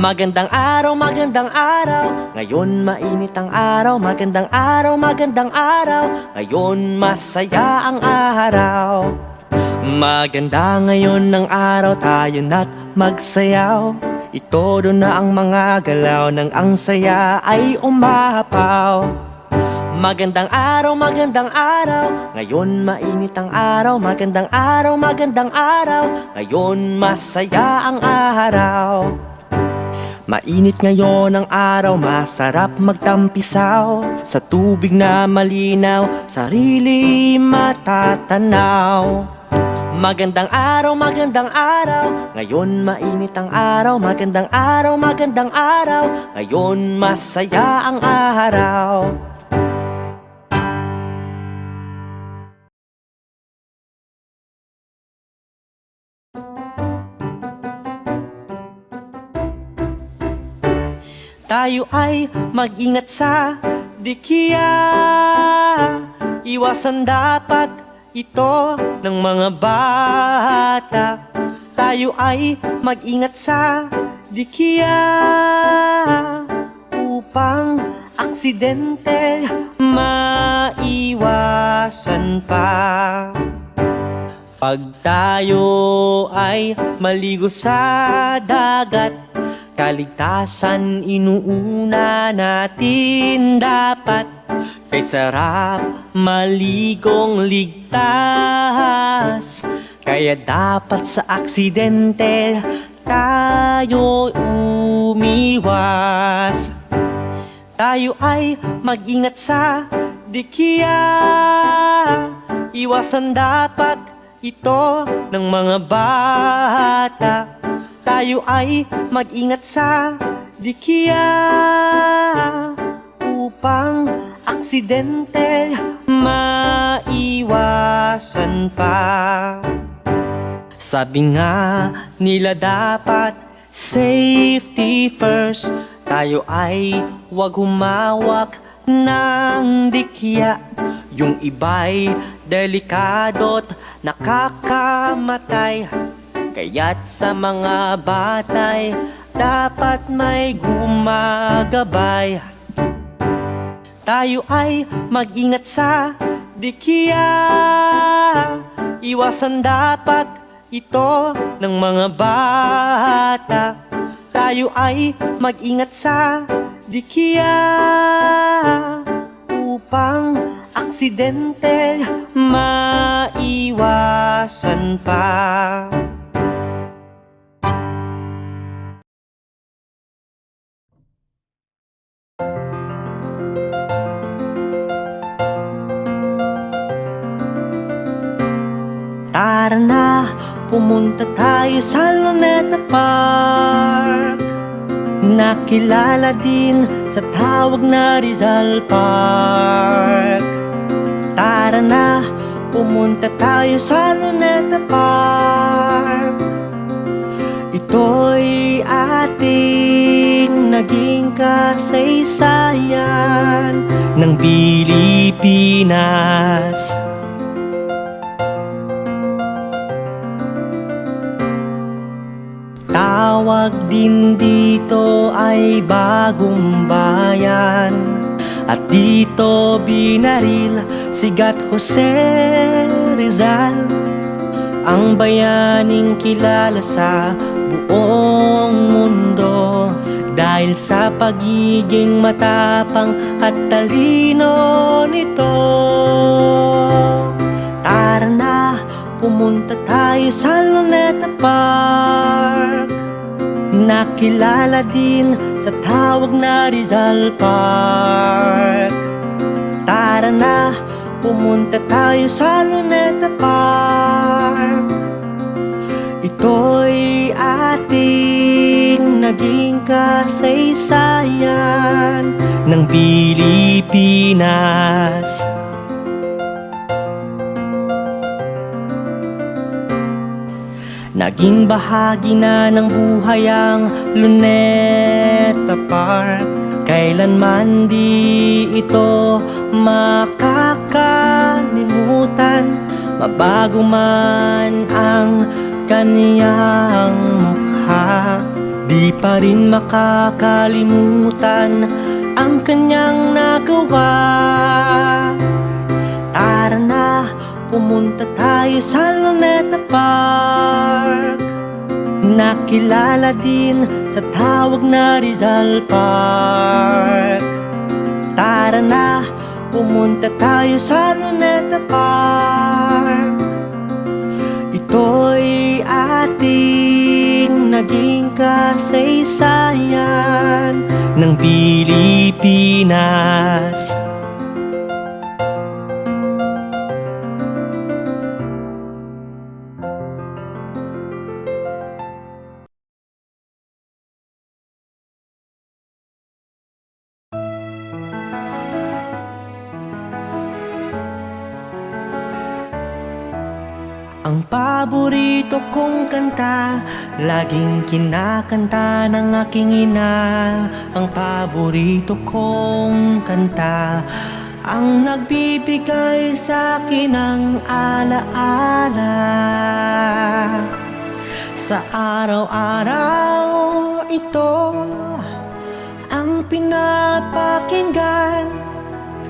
Magandang araw, ngayon mainit ang araw. Magandang araw, ngayon masaya ang araw. Maganda ngayon ang araw, tayo na't magsayaw. Itodo na ang mga galaw nang ang saya ay umapaw. Magandang araw, ngayon mainit ang araw. Magandang araw, ngayon masaya ang araw. Mainit ngayon ang araw, masarap magtampisaw. Sa tubig na malinaw, sarili matatanaw. Magandang araw, ngayon mainit ang araw. Magandang araw, ngayon masaya ang araw. Tayo ay mag-ingat sa dikiya. Iwasan dapat ito ng mga bata. Tayo ay mag-ingat sa dikiya upang aksidente maiwasan pa. Pag tayo ay maligo sa dagat, kaligtasan inuuna natin dapat. Kay sarap maligong ligtas, kaya dapat sa aksidente tayo umiwas. Tayo ay mag-ingat sa dikiya. Iwasan dapat ito ng mga bata. Tayo ay mag-ingat sa dikiya upang aksidente maiwasan pa. Sabi nga nila dapat safety first. Tayo ay huwag humawak ng dikiya. Yung iba'y delikado't nakakamatay. Kaya't sa mga batay, dapat may gumagabay. Tayo ay mag-ingat sa dikiya. Iwasan dapat ito ng mga bata. Tayo ay mag-ingat sa dikiya upang aksidente maiwasan pa. Tara na, pumunta tayo sa Luneta Park. Nakilala din sa tawag na Rizal Park. Tara na, pumunta tayo sa Luneta Park. Ito'y ating naging kasaysayan ng Pilipinas. Tawag din dito ay Bagong Bayan, at dito binaril si Gat Jose Rizal, ang bayaning kilala sa buong mundo dahil sa pagiging matapang at talino nito. Tara na, pumunta tayo sa Luneta Park. Nakilala din sa tawag na Rizal Park. Tara na, pumunta tayo sa Luneta Park. Ito'y ating naging kasaysayan ng Pilipinas. Naging bahagi na ng buhay ang Luneta Park. Kailanman di ito makakalimutan, mabago man ang kaniyang mukha. Di pa rin makakalimutan ang kanyang nagawa. Tara na, pumunta tayo sa Luneta Park, nakilala din sa tawag na Rizal Park. Tara na, pumunta tayo sa Luneta Park. Ito'y ating naging kasaysayan ng Pilipinas. Ang paborito kong kanta, laging kinakanta ng aking ina. Ang paborito kong kanta, ang nagbibigay sa akin ng alaala. Sa araw-araw ito ang pinapakinggan,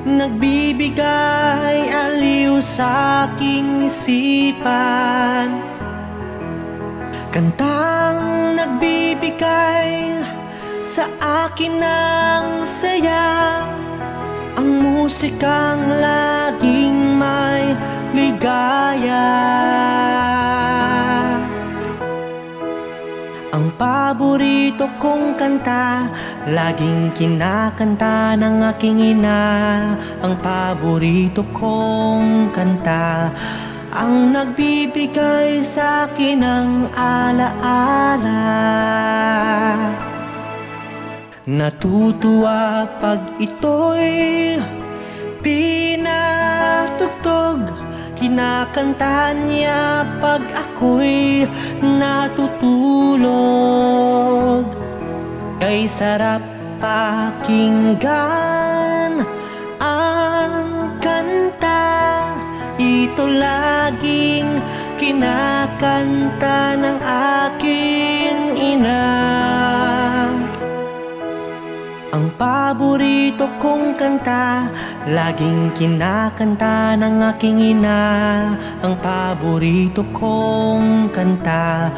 nagbibigay aliw sa aking isipan. Kantang nagbibigay sa akin ng saya, ang musikang laging may ligaya. Ang paborito kong kanta, laging kinakanta ng aking ina. Ang paborito kong kanta, ang nagbibigay sa akin ng alaala. Natutuwa pag ito'y pinatugtog, kinakanta niya pag ako'y natutulog. Kay sarap pakinggan ang kanta, ito laging kinakanta ng aking ina. Ang paborito kong kanta, laging kinakanta ng aking ina. Ang paborito kong kanta,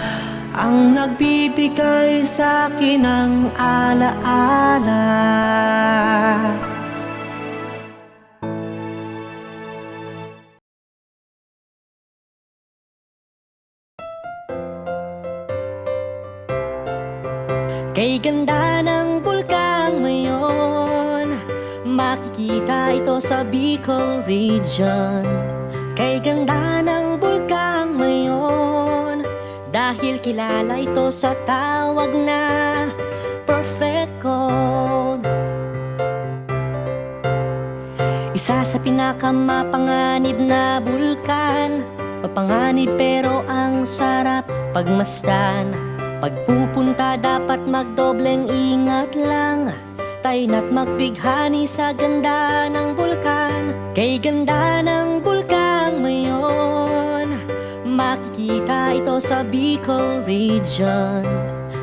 ang nagbibigay sa akin ng alaala. Kay ganda ng bulkang ngayon, makikita ito sa Bicol Region. Kay ganda ng bulkang ngayon, dahil kilala ito sa tawag na Perfecto. Isa sa pinakamapanganib na bulkan, mapanganib pero ang sarap pagmasdan. Pagpupunta dapat magdobleng ingat lang, tayo na't magbighani sa ganda ng bulkan. Kay ganda ng bulkan ngayon, makikita ito sa Bicol Region.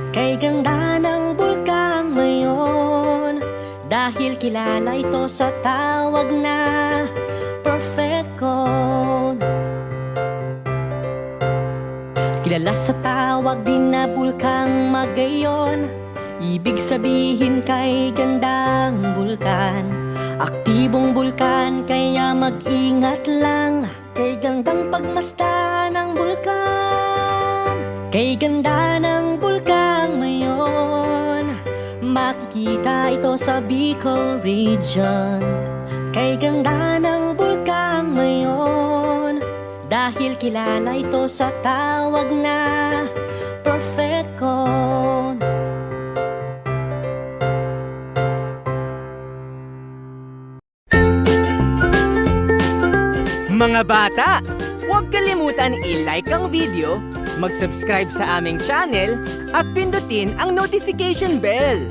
Kay ganda ng bulkan ngayon, dahil kilala ito sa tawag na Perfecto. Kilala sa tawag din na bulkang Magayon, ibig sabihin kay gandang bulkan. Aktibong bulkan kaya mag-ingat lang, kay gandang pagmasdan ng bulkan. Kay ganda ng bulkan ngayon, makikita ito sa Bicol Region. Kay ganda ng bulkan ngayon, dahil kilala ito sa tawag na Perfecto. Mga bata, huwag kalimutan i-like ang video, mag-subscribe sa aming channel at pindutin ang notification bell.